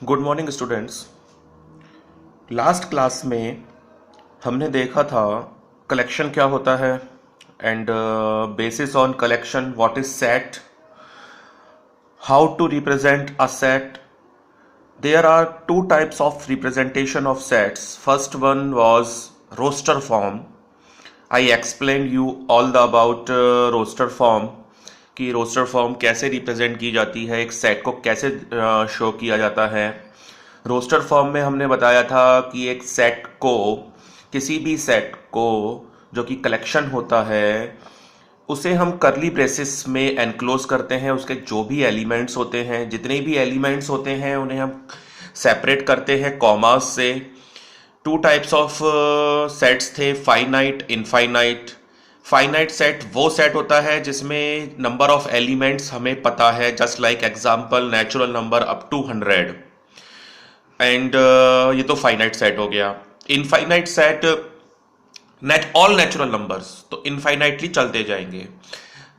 Good morning students. Last class में हमने देखा था कलेक्शन क्या होता है and basis on collection what is set, how to represent a set. There are two types of representation of sets. First one was roster form. I explained you all the about roster form कि roster form कैसे represent की जाती है, एक set को कैसे show किया जाता है. रोस्टर फॉर्म में हमने बताया था कि एक सेट को, किसी भी सेट को जो कि कलेक्शन होता है, उसे हम करली ब्रेसेस में एनक्लोज करते हैं. उसके जो भी एलिमेंट्स होते हैं, जितने भी एलिमेंट्स होते हैं, उन्हें हम सेपरेट करते हैं कॉमास से. टू टाइप्स ऑफ सेट्स थे, फाइनाइट, इनफाइनाइट. फाइनाइट सेट वो सेट होता है जिसमें नंबर ऑफ एलिमेंट्स हमें पता है, just like example natural number up to 100 and ये तो फाइनाइट सेट हो गया. Infinite set all natural numbers तो इनफाइनाइटली चलते जाएंगे.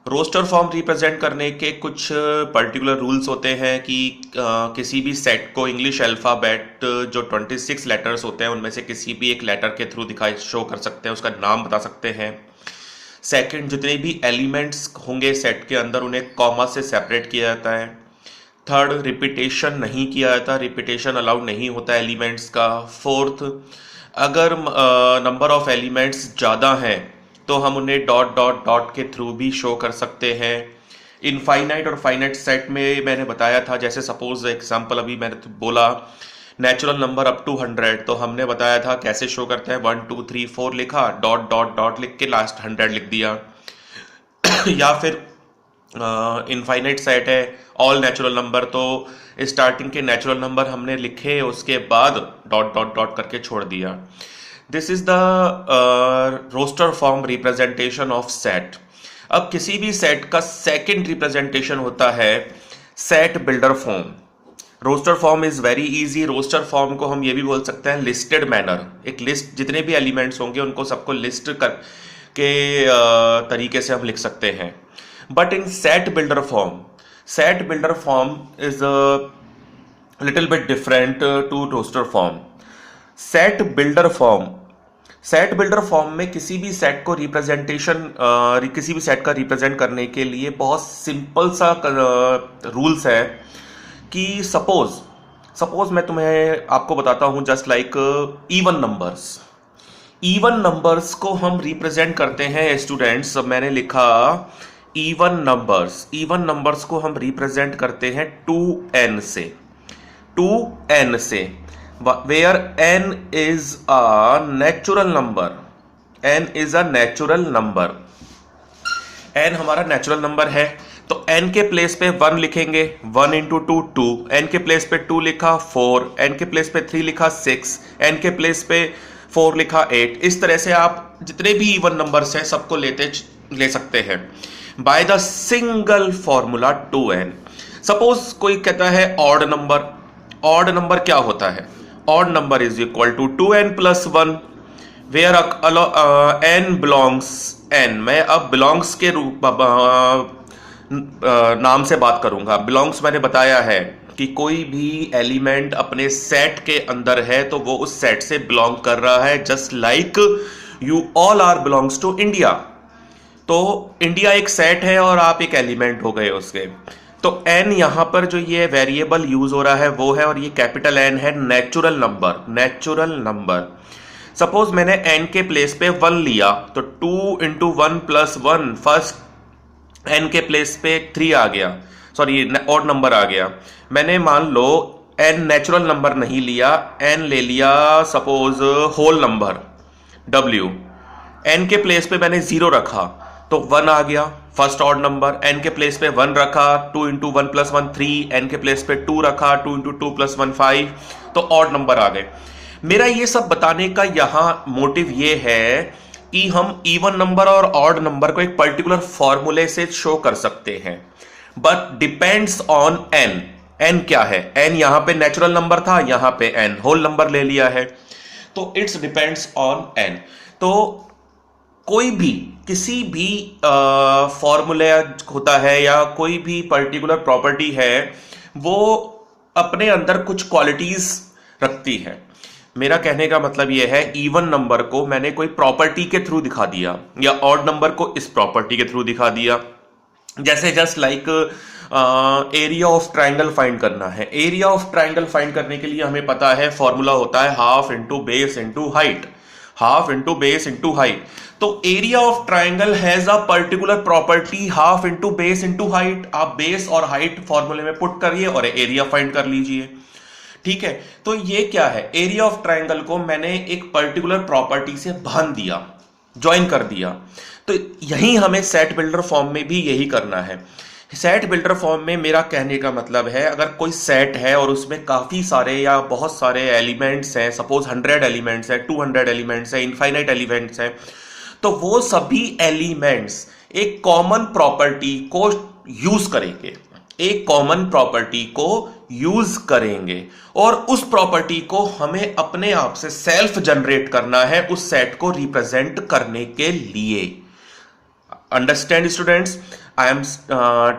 रोस्टर फॉर्म रिप्रेजेंट करने के कुछ पर्टिकुलर रूल्स होते हैं कि किसी भी सेट को इंग्लिश अल्फ़ाबेट जो 26 लेटर्स होते हैं उनमें से किसी भी एक लेटर के थ्रू दिखाई शो कर सकते हैं, उसका नाम बता सकते हैं. सेकंड, जितने भी एलिमेंट्स होंगे सेट के अंदर उन्हें कॉमा से सेपरेट किया जाता है. थर्ड, रिपीटेशन नहीं किया जाता, रिपीटेशन अलाउड नहीं होता एलिमेंट्स का. फोर्थ, अगर नंबर ऑफ एलिमेंट्स ज़्यादा हैं तो हम उन्हें डॉट डॉट डॉट के थ्रू भी शो कर सकते हैं. इनफाइनाइट और फाइनाइट सेट में मैंने बताया था, जैसे सपोज एग्जांपल अभी मैंने तो बोला नेचुरल नंबर अप टू 100, तो हमने बताया था कैसे शो करते हैं. 1 2 3 4 लिखा, डॉट डॉट डॉट लिख के लास्ट 100 लिख दिया. या फिर इनफाइनाइट सेट है, ऑल नेचुरल नंबर, तो स्टार्टिंग के नेचुरल नंबर हमने लिखे, उसके बाद डॉट डॉट डॉट करके छोड़ दिया. This is the roster form representation of set. अब किसी भी सेट का सेकंड रिप्रेजेंटेशन होता है set builder form. Roster form is very easy. Roster form को हम ये भी बोल सकते हैं लिस्टेड मैनर. एक लिस्ट, जितने भी एलिमेंट्स होंगे उनको सबको लिस्ट कर के तरीके से हम लिख सकते हैं. But in set builder form is a little bit different to roster form. Set builder form में किसी भी सेट को किसी भी सेट का रिप्रेजेंट करने के लिए बहुत सिंपल सा रूल्स है कि सपोज मैं आपको बताता हूं, जस्ट लाइक इवन नंबर्स को हम रिप्रेजेंट करते हैं स्टूडेंट्स. मैंने लिखा इवन नंबर्स को हम रिप्रेजेंट करते हैं 2n से, where n is a natural number. n हमारा नेचुरल नंबर है, तो n के प्लेस पे 1 लिखेंगे. 1 इंटू 2 2, n के प्लेस पे 2 लिखा 4, n के प्लेस पे 3 लिखा 6, n के प्लेस पे 4 लिखा 8. इस तरह से आप जितने भी इवन नंबर्स हैं सबको ले सकते हैं by the single formula 2n. Suppose कोई कहता है ऑड नंबर क्या होता है? Odd number is equal to 2n plus 1, where n belongs n. मैं अब बिलोंग्स के रूप नाम से बात करूंगा. बिलोंग्स मैंने बताया है कि कोई भी एलिमेंट अपने सेट के अंदर है तो वो उस सेट से बिलोंग कर रहा है. Just like you all are belongs to India. तो इंडिया एक सेट है और आप एक एलिमेंट हो गए उसके. तो n यहां पर जो ये वेरिएबल यूज हो रहा है वो है, और ये कैपिटल N है नेचुरल नंबर. सपोज मैंने n के प्लेस पे 1 लिया, तो 2 इंटू 1 प्लस 1, फर्स्ट n के प्लेस पे 3 आ गया, सॉरी ऑड नंबर आ गया. मैंने मान लो n नेचुरल नंबर नहीं लिया, n ले लिया suppose whole number w. n के प्लेस पे मैंने 0 रखा तो 1 आ गया, फर्स्ट ऑड नंबर. n के प्लेस पे 1 रखा, 2 इंटू 1 प्लस 1 3, n के प्लेस पे 2 रखा, 2 इंटू 2 प्लस 1 5, तो ऑड नंबर आ गए. मेरा ये सब बताने का यहां मोटिव ये है कि हम इवन नंबर और ऑड नंबर को एक पर्टिकुलर फॉर्मूले से शो कर सकते हैं, but depends on n. n क्या है? n यहां पे नेचुरल नंबर था, यहां पे n होल नंबर ले लिया है, तो इट्स डिपेंड्स ऑन n. तो कोई भी किसी भी फॉर्मूला होता है या कोई भी पर्टिकुलर प्रॉपर्टी है, वो अपने अंदर कुछ क्वालिटीज रखती है। मेरा कहने का मतलब यह है, इवन नंबर को मैंने कोई प्रॉपर्टी के थ्रू दिखा दिया या ऑड नंबर को इस प्रॉपर्टी के थ्रू दिखा दिया। जैसे just like area of triangle find करना है। एरिया ऑफ ट्राइंगल फाइंड करने के लिए हमें पता है फॉर्मूला होता है half into base into height, half into base into height. तो area of triangle has a particular property half into base into height. आप बेस और हाइट फॉर्मूले में पुट करिए और एरिया फाइंड कर लीजिए। ठीक है, तो ये क्या है, एरिया ऑफ ट्राइंगल को मैंने एक पर्टिकुलर प्रॉपर्टी से बांध दिया, ज्वाइन कर दिया। तो यही हमें सेट बिल्डर फॉर्म में भी यही करना है। सेट बिल्डर फॉर्म में मेरा कहने का मतलब है, अगर कोई सेट है और उसमें काफी सारे या बहुत सारे एलिमेंट्स हैं, सपोज 100 एलिमेंट्स है, 200 एलिमेंट्स है, इनफाइनाइट एलिमेंट्स हैं, तो वो सभी एलिमेंट्स एक कॉमन प्रॉपर्टी को यूज करेंगे, एक कॉमन प्रॉपर्टी को यूज करेंगे और उस प्रॉपर्टी को हमें अपने आप से सेल्फ जनरेट करना है उस सेट को रिप्रेजेंट करने के लिए। Understand students, I am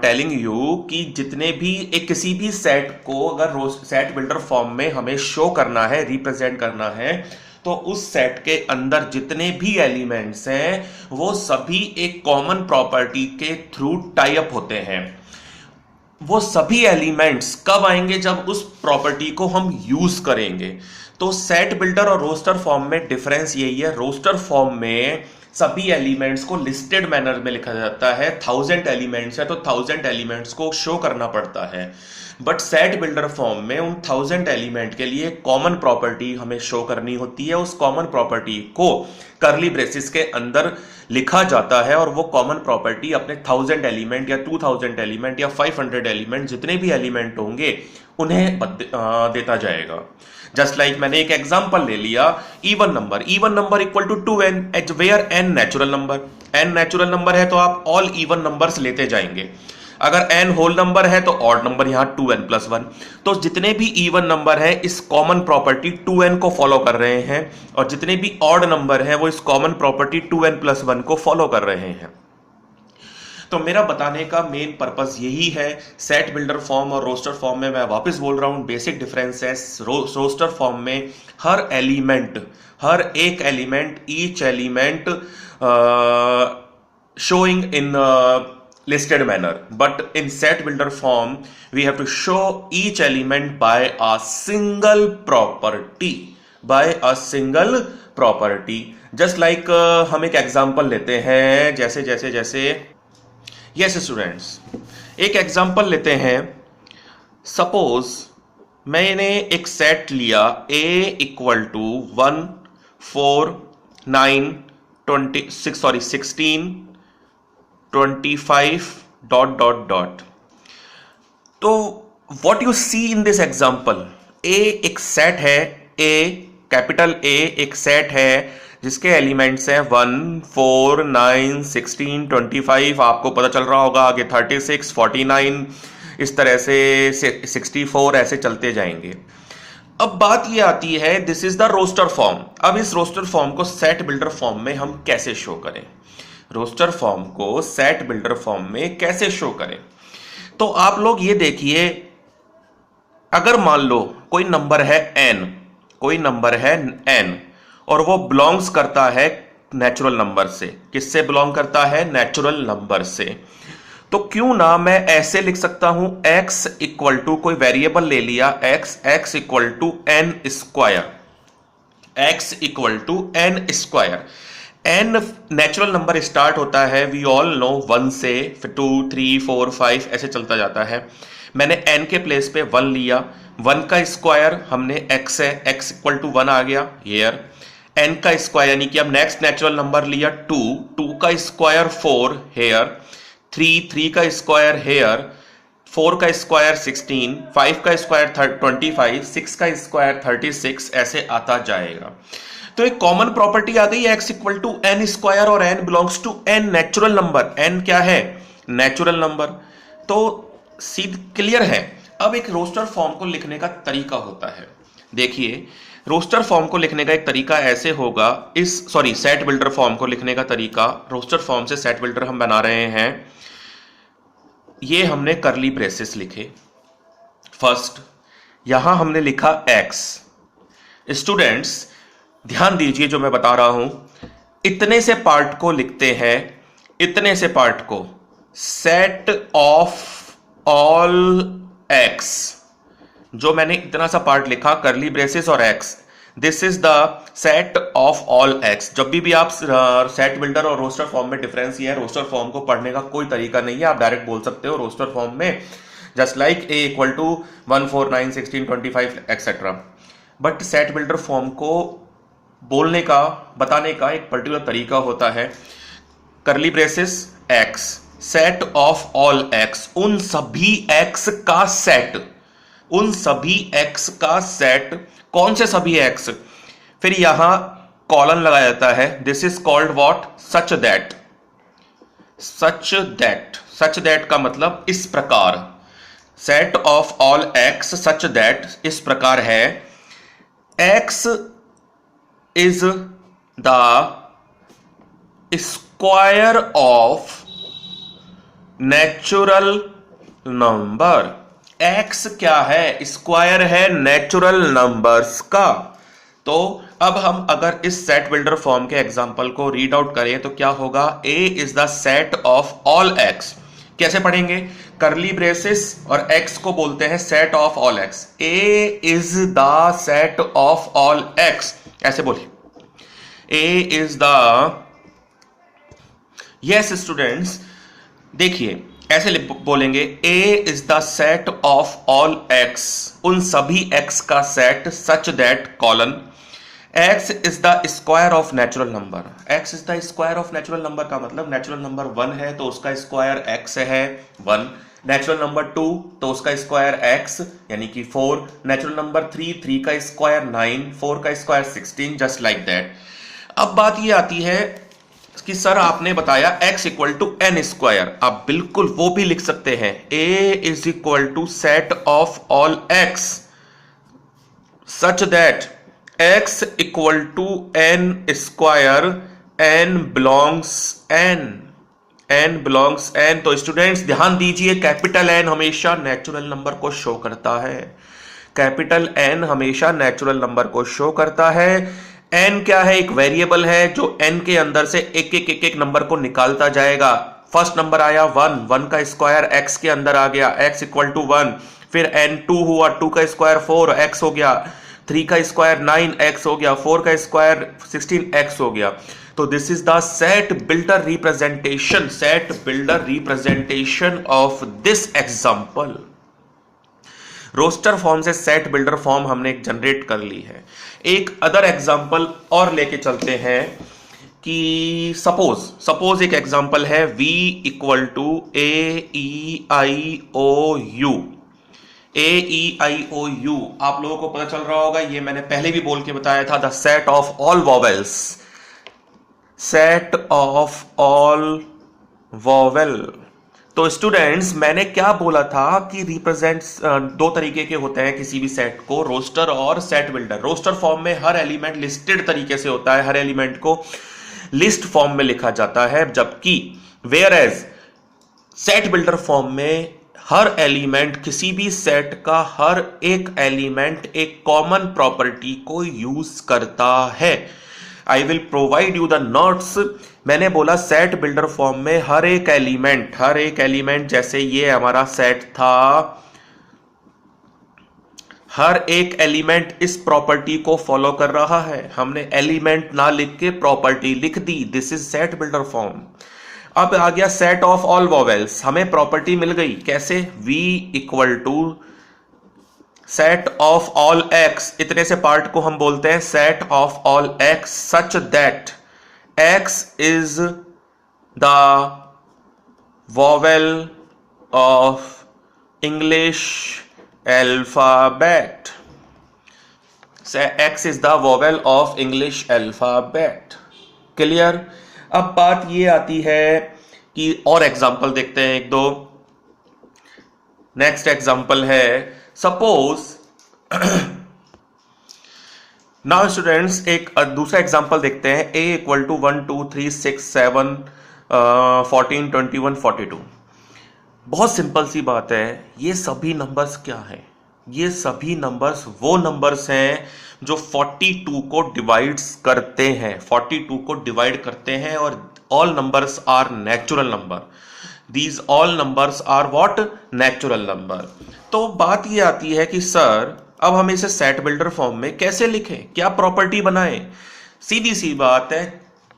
telling you कि जितने भी एक किसी भी सेट को अगर सेट बिल्डर फॉर्म में हमें शो करना है, रिप्रेजेंट करना है, तो उस सेट के अंदर जितने भी एलिमेंट्स हैं वो सभी एक कॉमन प्रॉपर्टी के थ्रू टाई अप होते हैं। वो सभी एलिमेंट्स कब आएंगे, जब उस प्रॉपर्टी को हम यूज करेंगे। तो सेट बिल्डर और रोस्टर फॉर्म में डिफरेंस यही है, रोस्टर फॉर्म में सभी एलिमेंट्स को लिस्टेड मैनर में लिखा जाता है। 1000 एलिमेंट्स है तो 1000 एलिमेंट्स को शो करना पड़ता है, बट सेट बिल्डर फॉर्म में उन 1000 एलिमेंट के लिए कॉमन प्रॉपर्टी हमें शो करनी होती है। उस कॉमन प्रॉपर्टी को कर्ली ब्रेसिस के अंदर लिखा जाता है और वो कॉमन प्रॉपर्टी अपने 1000 एलिमेंट या 2000 एलिमेंट या 500 एलिमेंट जितने भी एलिमेंट होंगे उन्हें देता जाएगा। जस्ट लाइक मैंने एक एग्जांपल ले लिया, even number equal to 2n, where n natural number, n natural number है तो आप ऑल इवन नंबर्स लेते जाएंगे। अगर n होल नंबर है तो ऑड नंबर यहां 2n+1। तो जितने भी इवन नंबर है इस कॉमन प्रॉपर्टी 2n को फॉलो कर रहे हैं और जितने भी ऑड नंबर है वो इस कॉमन प्रॉपर्टी 2n+1 को फॉलो कर रहे हैं। तो मेरा बताने का मेन पर्पस यही है। सेट बिल्डर फॉर्म और रोस्टर फॉर्म में मैं वापस बोल रहा हूं, बेसिक डिफरेंस है। रोस्टर फॉर्म में हर एक element each element showing in listed manner, but in set builder form we have to show each element by a single property, just like हम एक एग्जांपल लेते हैं, जैसे यस स्टूडेंट्स, एक example लेते हैं। सपोज मैंने एक सेट लिया A इक्वल टू 1 4 9 16 25 ... तो what you see in this example, A एक सेट है, A कैपिटल A एक सेट है जिसके एलिमेंट्स हैं 1 4 9 16 25। आपको पता चल रहा होगा आगे 36 49 इस तरह से 64 ऐसे चलते जाएंगे। अब बात ये आती है, this is the roster form. अब इस रोस्टर फॉर्म को सेट बिल्डर फॉर्म में हम कैसे शो करें, रोस्टर फॉर्म को सेट बिल्डर फॉर्म में कैसे शो करें। तो आप लोग ये देखिए, अगर मान लो कोई नंबर है n और वो बिलोंग्स करता है नेचुरल नंबर से। किससे बिलोंग करता है, नेचुरल नंबर से। तो क्यों ना मैं ऐसे लिख सकता हूं, x इक्वल टू कोई वेरिएबल ले लिया, x equal to n square, x equal to n square. n natural number start होता है, वी ऑल नो 1 से, फिर 2 3 4 5 ऐसे चलता जाता है। मैंने n के प्लेस पे 1 लिया, 1 का स्क्वायर हमने x है, x इक्वल टू 1 आ गया हियर। n का स्क्वायर यानी कि अब नेक्स्ट नेचुरल नंबर लिया 2 का स्क्वायर 4 हेयर, 3 का स्क्वायर हेयर, 4 का स्क्वायर 16, 5 का स्क्वायर 25, 6 का स्क्वायर 36 ऐसे आता जाएगा। तो एक कॉमन प्रॉपर्टी आ गई, x equal to n square और n belongs to n natural number. n क्या है, नेचुरल नंबर। तो सीध क्लियर है। अब एक रोस्टर फॉर्म को लिखने का तरीका होता है। देखिए, रोस्टर फॉर्म को लिखने का एक तरीका ऐसे होगा, सेट बिल्डर फॉर्म को लिखने का तरीका, रोस्टर फॉर्म से सेट बिल्डर हम बना रहे हैं। ये हमने कर्ली ब्रेसेस लिखे फर्स्ट, यहां हमने लिखा x। स्टूडेंट्स ध्यान दीजिए जो मैं बता रहा हूं, इतने से पार्ट को लिखते हैं, इतने से पार्ट को सेट ऑफ ऑल x। जो मैंने इतना सा पार्ट लिखा करली ब्रेसेस और x, this is the set of all x। जब भी आप सेट बिल्डर और रोस्टर फॉर्म में डिफरेंस ये है, रोस्टर फॉर्म को पढ़ने का कोई तरीका नहीं है, आप डायरेक्ट बोल सकते हो रोस्टर फॉर्म में just like a equal to 1 4 9 16 25 etcetera. But set builder form को बोलने का, बताने का एक पर्टिकुलर तरीका होता है। करली braces x, set of all x, उन सभी x का सेट, उन सभी x का सेट। कौन से सभी x? फिर यहां कॉलन लगाया जाता है, this is called what? Such that. Such that, such that का मतलब इस प्रकार। Set of all x such that इस प्रकार है, x is the square of natural number. x क्या है? स्क्वायर है नेचुरल नंबर्स का। तो अब हम अगर इस सेट बिल्डर फॉर्म के एग्जांपल को रीड आउट करें तो क्या होगा? a is the set of all x। कैसे पढ़ेंगे? करली ब्रेसेस और x को बोलते हैं set of all x। a is the set of all x, ऐसे बोलिए, a is the, yes students देखिए ऐसे बोलेंगे, a is the set of all x, उन सभी x का set, such that colon x is the square of natural number. x is the square of natural number का मतलब natural number 1 है तो उसका स्क्वायर x है 1, नेचुरल नंबर 2 तो उसका स्क्वायर x यानी कि 4, नेचुरल नंबर 3 का स्क्वायर 9, 4 का स्क्वायर 16, जस्ट लाइक दैट। अब बात ये आती है कि सर आपने बताया x equal to N square, आप बिल्कुल वो भी लिख सकते हैं, a is equal to set of all x such that x equal to N square, n belongs n। तो स्टूडेंट्स ध्यान दीजिए, कैपिटल N हमेशा नेचुरल नंबर को शो करता है, कैपिटल N हमेशा नेचुरल नंबर को शो करता है। n क्या है? एक वेरिएबल है जो n के अंदर से एक नंबर को निकालता जाएगा। फर्स्ट नंबर आया 1 का स्क्वायर x के अंदर आ गया, x इक्वल टू 1, फिर n 2 हुआ, 2 का स्क्वायर 4 x हो गया, 3 का स्क्वायर 9 x हो गया, 4 का स्क्वायर 16 x हो गया। तो this is the set builder representation, set builder representation of this example. Roster form से सेट बिल्डर फॉर्म हमने एक जनरेट कर ली है। एक अदर एग्जांपल और लेके चलते हैं कि सपोज एक एग्जांपल है v equal to AEIOU। AEIOU आप लोगों को पता चल रहा होगा, ये मैंने पहले भी बोल के बताया था, the set of all vowels, set of all vowel. तो स्टूडेंट्स मैंने क्या बोला था कि रिप्रेजेंट्स दो तरीके के होते हैं किसी भी सेट को, रोस्टर और सेट बिल्डर। रोस्टर फॉर्म में हर एलिमेंट लिस्टेड तरीके से होता है, हर एलिमेंट को लिस्ट फॉर्म में लिखा जाता है, जबकि whereas set builder form में हर एलिमेंट, किसी भी सेट का हर एक एलिमेंट एक कॉमन प्रॉपर्टी को यूज करता है। I will provide you the notes. मैंने बोला सेट बिल्डर फॉर्म में हर एक एलिमेंट जैसे ये हमारा सेट था, हर एक एलिमेंट इस प्रॉपर्टी को फॉलो कर रहा है। हमने एलिमेंट ना लिख के प्रॉपर्टी लिख दी, this is set builder form. अब आ गया सेट ऑफ ऑल वॉवेल्स, हमें प्रॉपर्टी मिल गई, कैसे? v equal to set of all x, इतने से पार्ट को हम बोलते हैं set of all x such that x is the vowel of English alphabet, x is the vowel of English alphabet. Clear? अब बात ये आती है कि और एग्जांपल देखते हैं एक दो। नेक्स्ट एग्जांपल है, सपोज नाउ स्टूडेंट्स एक दूसरा एग्जांपल देखते हैं, a इक्वल टू 1 2 3 6 7 14 21 42। बहुत सिंपल सी बात है, ये सभी नंबर्स क्या है? ये सभी नंबर्स वो नंबर्स हैं जो 42 को डिवाइड्स करते हैं, 42 को डिवाइड करते हैं, और all numbers are natural number. These all numbers are what? Natural number. तो बात ये आती है कि सर अब हम इसे सेट बिल्डर फॉर्म में कैसे लिखें, क्या प्रॉपर्टी बनाएं? सीधी सी बात है,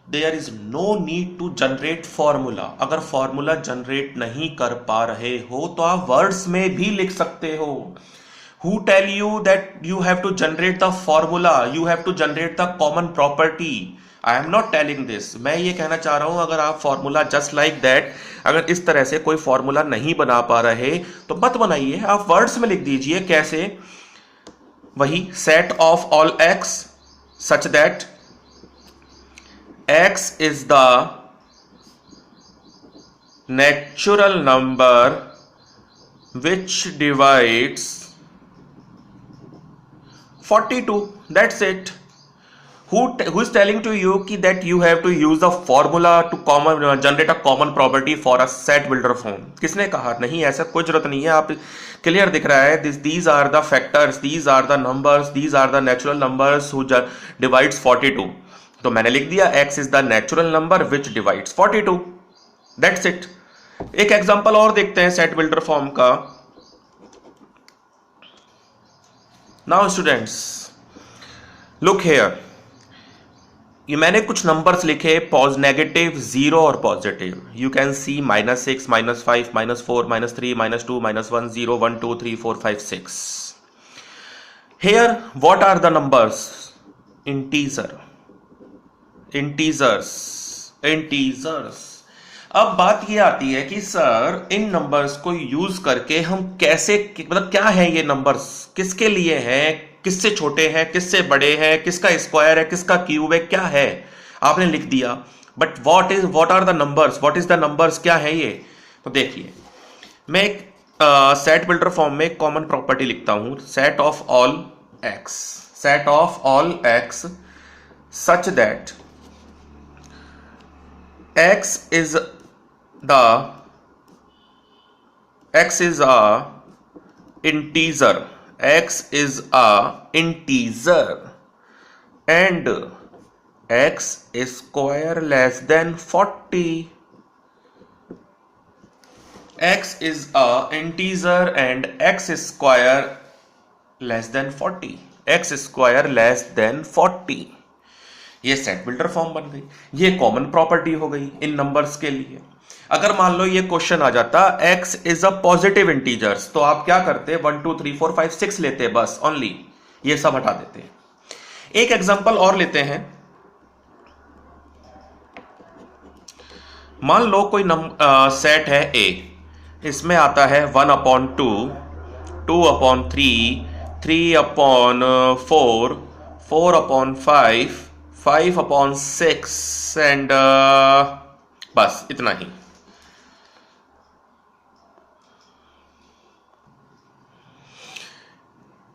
there is no need to generate formula. अगर फॉर्मूला जनरेट नहीं कर पा रहे हो तो आप वर्ड्स में भी लिख सकते हो। Who tell you that you have to generate the formula, you have to generate the common property? I am not telling this. मैं ये कहना चाह रहा हूं, अगर आप फॉर्मूला जस्ट लाइक दैट, अगर इस तरह से कोई फॉर्मूला नहीं बना पा रहे तो मत बनाइए, आप वर्ड्स में लिख दीजिए। कैसे? वही set of all x such that x is the natural number which divides 42. That's it. Who is telling to you that you have to use the formula to generate a common property for a set builder form? किसने कहा? नहीं, ऐसा कोई जरूरत नहीं है। आप clear दिख रहा है, these are the factors, these are the numbers, these are the natural numbers who divides 42. तो मैंने लिख दिया x is the natural number which divides 42. That's it. एक एग्जांपल और देखते हैं सेट बिल्डर फॉर्म का। Now students, look here. ये मैंने कुछ नंबर्स लिखे, नेगेटिव, 0 और positive. You can C -6, -5, -4, -3, -2, -1, 0, 1, 2, 3, 4, 5, 6. Here, what are the numbers? Integers. अब बात ये आती है कि सर इन नंबर्स को यूज करके हम कैसे, मतलब क्या है ये नंबर्स, किसके लिए हैं, किससे छोटे हैं, किससे बड़े हैं, किसका स्क्वायर है, किसका क्यूब है, क्या है? आपने लिख दिया, but what are the numbers, what is the numbers, क्या है ये? तो देखिए, मैं एक सेट बिल्डर फॉर्म में एक कॉमन प्रॉपर्टी लिखता हूं, set of all x such that x is a integer, and x square less than 40. x is a integer and x square less than 40. x square less than 40. ये set builder form बन गई, ये common property हो गई इन numbers के लिए। अगर मान लो ये क्वेश्चन आ जाता x is a positive integers, तो आप क्या करते? 1 2 3 4 5 6 लेते, बस, ओनली, ये सब हटा देते। एक एग्जांपल और लेते हैं। मान लो कोई सेट है A, इसमें आता है 1/2, 2/3, 3/4, 4/5, 5/6 एंड बस इतना ही।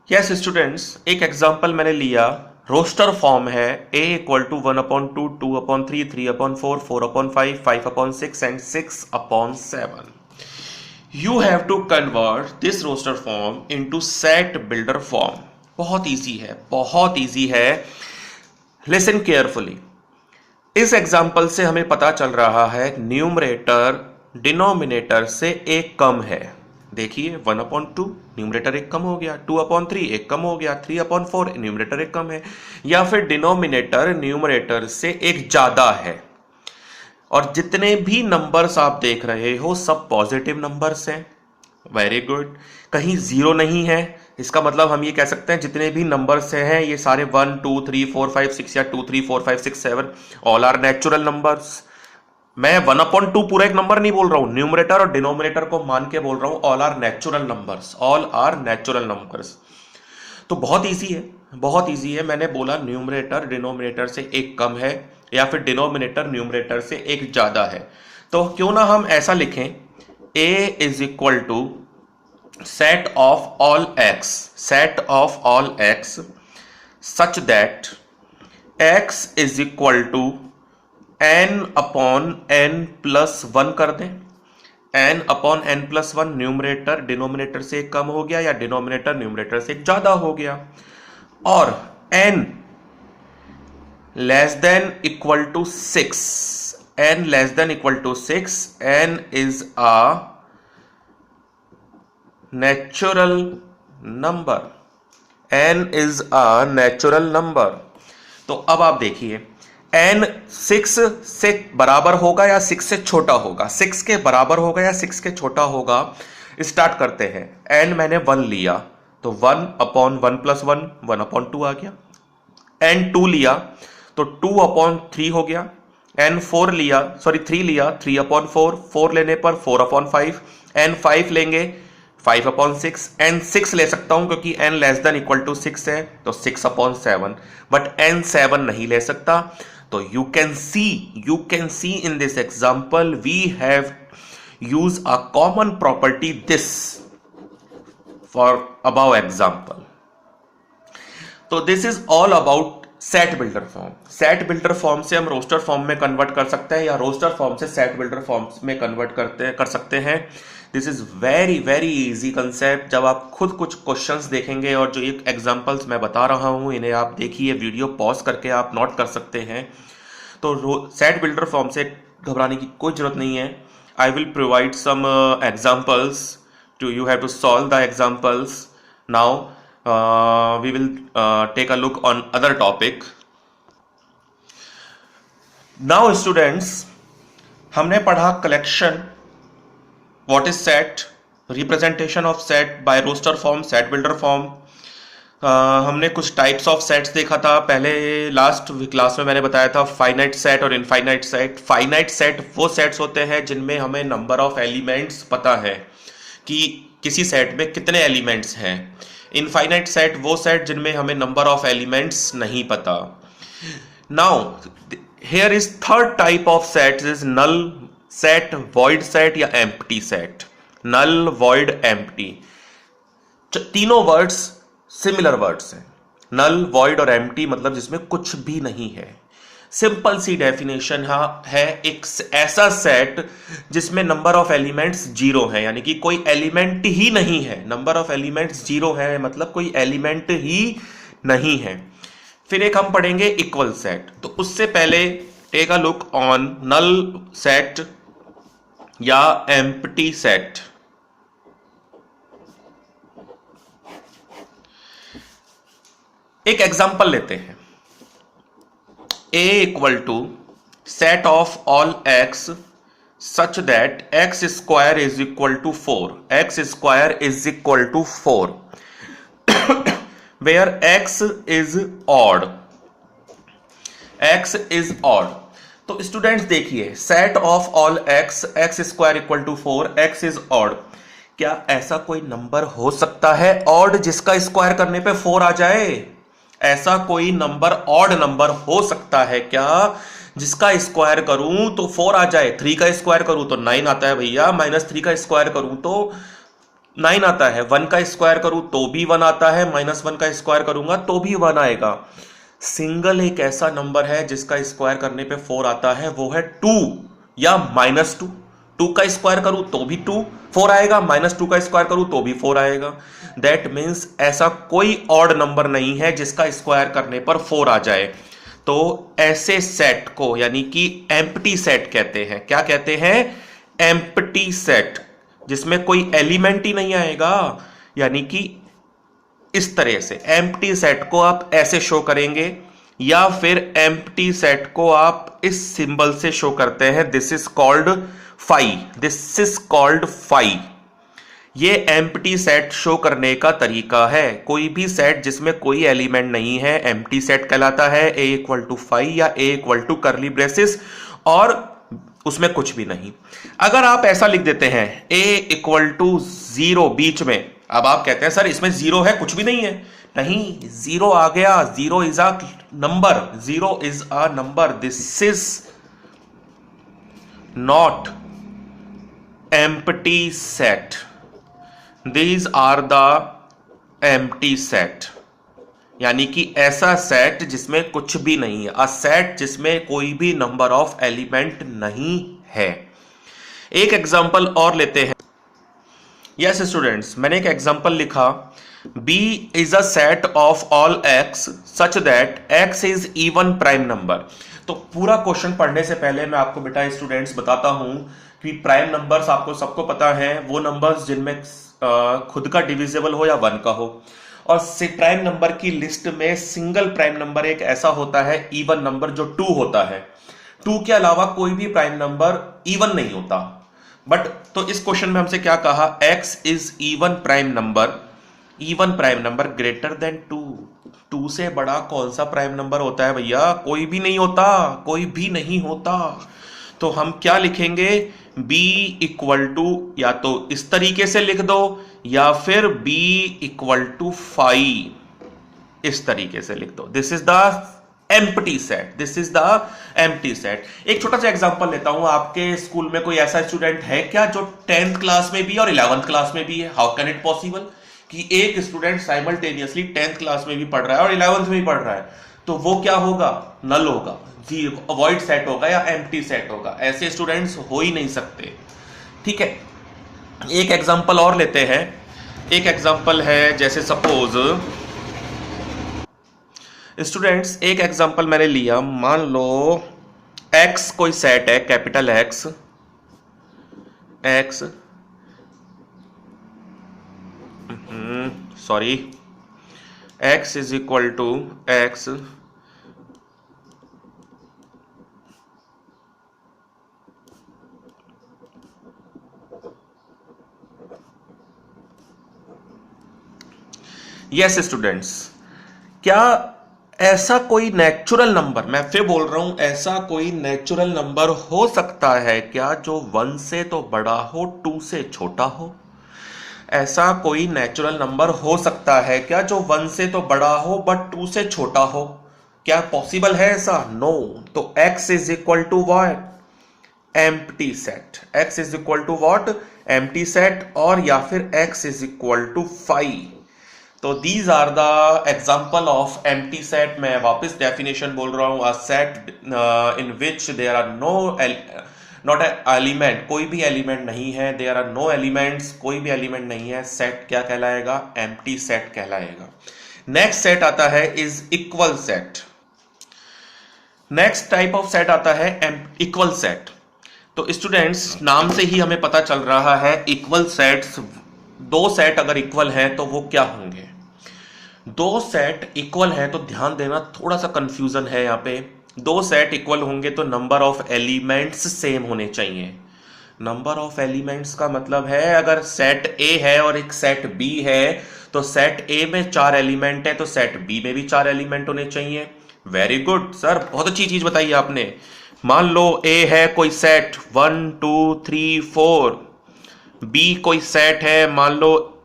यस स्टूडेंट्स, एक एग्जांपल मैंने लिया, रोस्टर फॉर्म है a = 1/2, 2/3, 3/4, 4/5, 5/6 and 6/7. You have to convert this roster form into set builder form. बहुत इजी है, बहुत इजी है। Listen carefully. इस एग्जाम्पल से हमें पता चल रहा है न्यूमरेटर डिनोमिनेटर से एक कम है। देखिए 1/2 न्यूमरेटर एक कम हो गया, 2/3 एक कम हो गया, 3/4 न्यूमरेटर एक कम है, या फिर डिनोमिनेटर न्यूमरेटर से एक ज्यादा है। और जितने भी नंबर्स आप देख रहे हो सब पॉजिटिव नंबर्स हैं। वेरी गुड, कहीं जीरो नहीं है। इसका मतलब हम ये कह सकते हैं जितने भी नंबर्स हैं ये सारे 1 2 3 4 5 6 या 2 3 4 5 6 7 ऑल आर नेचुरल नंबर्स। मैं 1/2 पूरा एक नंबर नहीं बोल रहा हूं, न्यूमरेटर और डिनोमिनेटर को मान के बोल रहा हूं all are natural numbers, all are natural numbers. तो बहुत इजी है, बहुत इजी है। मैंने बोला न्यूमरेटर डिनोमिनेटर से एक कम है या फिर डिनोमिनेटर न्यूमरेटर से एक ज्यादा है। तो क्यों ना हम ऐसा लिखें, a is equal to set of all x such that x is equal to n/n plus 1 कर दें। n upon n plus one, numerator denominator से कम हो गया या डिनोमिनेटर न्यूमरेटर से ज्यादा हो गया, और n less than equal to 6, n less than equal to 6, n is a natural number, n is a natural number. तो अब आप देखिए n 6 से बराबर होगा या 6 से छोटा होगा, 6 के बराबर होगा या 6 के छोटा होगा। स्टार्ट करते हैं। n मैंने 1 लिया तो 1 अपॉन 1 प्लस 1, 1 अपॉन 2 आ गया। n 2 लिया तो 2 अपॉन 3 हो गया। n 4 लिया, सॉरी 3 लिया, 3 अपॉन 4, 4 लेने पर 4 अपॉन 5। n 5 लेंगे 5 अपॉन 6। n 6 ले सकता हूं क्योंकि n less than equal to 6 है, तो 6 अपॉन 7, बट n 7 नहीं ले सकता। तो you can see in this example we have use a common property this for about example. तो this is all about set builder form. Set builder form से हम roster form में convert कर सकते हैं या रोस्टर फॉर्म से set builder form में कन्वर्ट कर सकते हैं। This is very very easy concept. जब आप खुद कुछ क्वेश्चंस देखेंगे और जो एक एग्जांपल्स मैं बता रहा हूं इन्हें आप देखिए, वीडियो पॉज करके आप नोट कर सकते हैं। तो सेट बिल्डर फॉर्म से घबराने की कोई जरूरत नहीं है। I will provide some examples to you have to solve the examples now. We will take a look on other topic. Now students, हमने पढ़ा collection, what is set, representation of set by roster form, set builder form. हमने कुछ types of sets देखा था पहले, last class में मैंने बताया था फाइनाइट सेट और इनफाइनाइट सेट। फाइनाइट सेट वो सेट्स होते हैं जिनमें हमें नंबर ऑफ एलिमेंट्स पता है कि किसी सेट में कितने एलिमेंट्स हैं। इनफाइनाइट सेट वो सेट जिनमें हमें नंबर ऑफ एलिमेंट्स नहीं पता। Now here is third type of set is null set, void set या empty set. Null, void, empty, तीनों वर्ड्स सिमिलर वर्ड्स हैं। नल, वॉइड और एम्प्टी मतलब जिसमें कुछ भी नहीं है। सिंपल सी डेफिनेशन है एक ऐसा सेट जिसमें नंबर ऑफ एलिमेंट्स जीरो है, यानी कि कोई एलिमेंट ही नहीं है। नंबर ऑफ एलिमेंट्स जीरो है मतलब कोई एलिमेंट ही नहीं है। फिर एक हम पढ़ेंगे इक्वल सेट। तो उससे पहले take a look on null set या एम्प्टी सेट। एक एग्जांपल लेते हैं। A equal to set of all x such that x square is equal to 4. X square is equal to 4 where x is odd. X is odd. तो students देखिए, set of all x, x square equal to 4, x is odd. क्या ऐसा कोई number हो सकता है odd जिसका square करने पे 4 आ जाए? ऐसा कोई नंबर ऑड नंबर हो सकता है क्या जिसका स्क्वायर करूं तो 4 आ जाए? 3 का स्क्वायर करूं तो 9 आता है भैया, -3 का स्क्वायर करूं तो 9 आता है, 1 का स्क्वायर करूं तो भी 1 आता है, -1 का स्क्वायर करूंगा तो भी 1 आएगा। सिंगल एक ऐसा नंबर है जिसका स्क्वायर करने पे 4 आता है, वो है 2 या -2। 2 का स्क्वायर करूं तो भी 4 आएगा, -2 का स्क्वायर करूं तो भी 4 आएगा। दैट मीन्स ऐसा कोई ऑड नंबर नहीं है जिसका स्क्वायर करने पर 4 आ जाए। तो ऐसे सेट को यानी कि एम्प्टी सेट कहते हैं। क्या कहते हैं? एम्प्टी सेट, जिसमें कोई एलिमेंट ही नहीं आएगा। यानी कि इस तरह से एम्प्टी सेट को आप ऐसे शो करेंगे या फिर एम्प्टी सेट को आप इस सिंबल से शो करते हैं। This is called phi, this is called phi. ये एम्प्टी सेट शो करने का तरीका है। कोई भी सेट जिसमें कोई एलिमेंट नहीं है एम्प्टी सेट कहलाता है। a इक्वल टू फाई या a equal to curly braces और उसमें कुछ भी नहीं। अगर आप ऐसा लिख देते हैं a इक्वल टू 0 बीच में, अब आप कहते हैं सर इसमें 0 है, कुछ भी नहीं है। नहीं, 0 आ गया। 0 is a number, 0 is a number. This is not empty set. These are the empty set. यानी कि ऐसा सेट जिसमें कुछ भी नहीं है, अ सेट जिसमें कोई भी नंबर ऑफ एलिमेंट नहीं है। एक एग्जांपल और लेते हैं। यस स्टूडेंट्स, मैंने एक एग्जांपल लिखा, B is a set of all x such that x is even prime number. तो पूरा क्वेश्चन पढ़ने से पहले मैं आपको बेटा स्टूडेंट्स बताता हूं कि प्राइम नंबर्स आपको सबको पता है, वो नंबर्स जिनमें खुद का डिविजिबल हो या 1 का हो। और प्राइम नंबर की लिस्ट में सिंगल प्राइम नंबर एक ऐसा होता है इवन नंबर जो 2 होता है। 2 के अलावा कोई भी प्राइम नंबर इवन नहीं होता। बट तो इस क्वेश्चन में हमसे क्या कहा, x is even prime number greater than 2। 2 से बड़ा कौन सा प्राइम नंबर होता है भैया? कोई भी नहीं होता। तो हम क्या लिखेंगे, b इक्वल टू, या तो इस तरीके से लिख दो या फिर b इक्वल टू 5 इस तरीके से लिख दो। This is the empty set. एक छोटा सा एग्जांपल लेता हूं। आपके स्कूल में कोई ऐसा स्टूडेंट है क्या जो 10th क्लास में भी और 11th क्लास में भी है? हाउ कैन इट पॉसिबल कि एक स्टूडेंट साइमल्टेनियसली 10th क्लास में भी पढ़ रहा है और 11th में भी पढ़ रहा है? तो वो क्या होगा, नल होगा, जी अवॉइड सेट होगा या एम्प्टी सेट होगा। ऐसे स्टूडेंट्स हो ही नहीं सकते। ठीक है, एक एग्जांपल और लेते हैं। एक एग्जांपल है, जैसे सपोज स्टूडेंट्स, एक एग्जांपल मैंने लिया, मान लो x कोई सेट है, capital X sorry x is equal to x yes students, क्या ऐसा कोई नेचुरल नंबर, मैं फिर बोल रहा हूं, ऐसा कोई नेचुरल नंबर हो सकता है क्या जो 1 से तो बड़ा हो, 2 से छोटा हो? ऐसा कोई नेचुरल नंबर हो सकता है क्या जो 1 से तो बड़ा हो बट 2 से छोटा हो? क्या पॉसिबल है ऐसा? नो। तो x is equal to what, empty set. x is equal to what, empty set, और या फिर x इज इक्वल टू 5। तो these are the example of empty set. मैं वापस डेफिनेशन बोल रहा हूं, a set in which there are not element, कोई भी एलिमेंट नहीं है, देयर आर नो एलिमेंट्स, कोई भी एलिमेंट नहीं है, सेट क्या कहलाएगा, एम्प्टी सेट कहलाएगा। नेक्स्ट सेट आता है is equal set. Next type of set आता है इक्वल सेट। तो स्टूडेंट्स, नाम से ही हमें पता चल रहा है इक्वल सेट्स, दो सेट अगर इक्वल हैं तो वो क्या होंगे? दो सेट इक्वल हैं तो ध्यान देना, थोड़ा सा कंफ्यूजन है यहाँ पे। दो सेट इक्वल होंगे तो नंबर ऑफ एलिमेंट्स सेम होने चाहिए। नंबर ऑफ एलिमेंट्स का मतलब है, अगर सेट ए है और एक सेट बी है तो सेट ए में 4 एलिमेंट है तो सेट बी में भी 4 एलिमेंट होने चाहिए। वेरी गुड सर, बहुत अच्छी चीज बताई आपने। मान लो ए है कोई सेट 1 2 3 4, बी कोई सेट है मान लो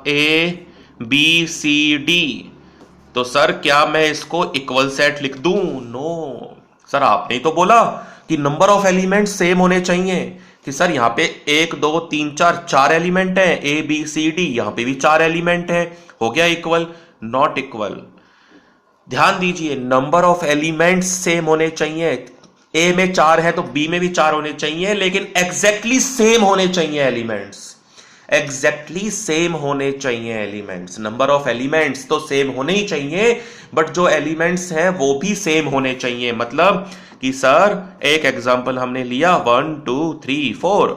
ए बी सी डी, तो सर क्या मैं इसको इक्वल सेट लिख दूं? नो सर, आपने तो बोला कि नंबर ऑफ एलिमेंट सेम होने चाहिए, कि सर यहाँ पे 1 2 3 4 4 एलिमेंट है, ए बी सी डी, यहाँ पे भी 4 एलिमेंट है, हो गया इक्वल। Not equal. ध्यान दीजिए, नंबर ऑफ एलिमेंट्स सेम होने चाहिए। ए में 4 है तो बी में भी 4 होने चाहिए, लेकिन एग्जैक्टली सेम होने चाहिए एलिमेंट्स, एग्जैक्टली सेम होने चाहिए एलिमेंट्स। नंबर ऑफ एलिमेंट्स तो सेम होने ही चाहिए, बट जो एलिमेंट्स हैं वो भी सेम होने चाहिए। मतलब कि सर एक एग्जांपल हमने लिया 1 2 3 4,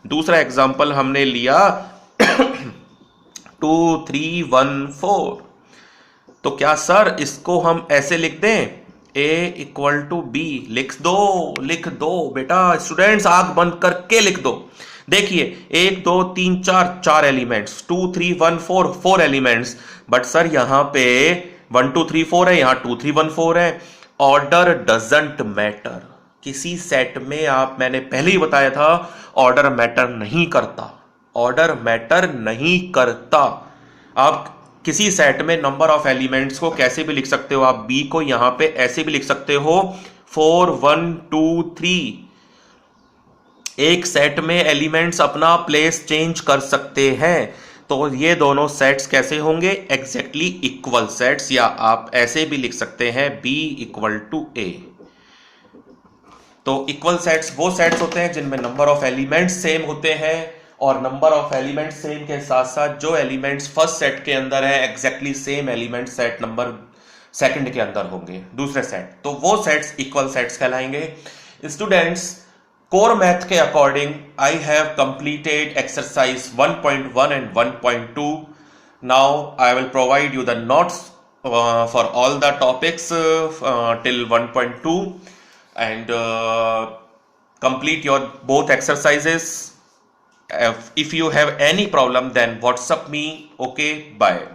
दूसरा एग्जांपल हमने लिया 2 3 1 4, तो क्या सर इसको हम ऐसे लिख दें, A इक्वल टू बी? लिख दो बेटा, स्टूडेंट्स आंख बंद करके लिख दो। देखिए 1 2 3 4 4 एलिमेंट्स, 2 3 1 4 4 एलिमेंट्स, बट सर यहां पे 1 2 3 4 है, यहां 2 3 1 4 है। Order doesn't matter. किसी सेट में आप, मैंने पहले ही बताया था, ऑर्डर मैटर नहीं करता, ऑर्डर मैटर नहीं करता। आप किसी सेट में नंबर ऑफ एलिमेंट्स को कैसे भी लिख सकते हो, आप बी को यहां पे ऐसे भी लिख सकते हो 4 1 2 3। एक सेट में एलिमेंट्स अपना प्लेस चेंज कर सकते हैं, तो ये दोनों सेट्स कैसे होंगे, एग्जैक्टली इक्वल सेट्स। या आप ऐसे भी लिख सकते हैं बी इक्वल टू ए। तो इक्वल सेट्स वो सेट्स होते हैं जिनमें नंबर ऑफ एलिमेंट्स सेम होते हैं, और नंबर ऑफ एलिमेंट्स सेम के साथ साथ जो एलिमेंट्स फर्स्ट सेट के अंदर है exactly same element set number second के अंदर होंगे दूसरे सेट, तो वो सेट्स इक्वल सेट्स कहलाएंगे। स्टूडेंट्स, कोर मैथ के according I have completed exercise 1.1 and 1.2। Now I will provide you the notes for all the topics till 1.2 and complete your both exercises. If you have any problem, then WhatsApp me. Okay, bye.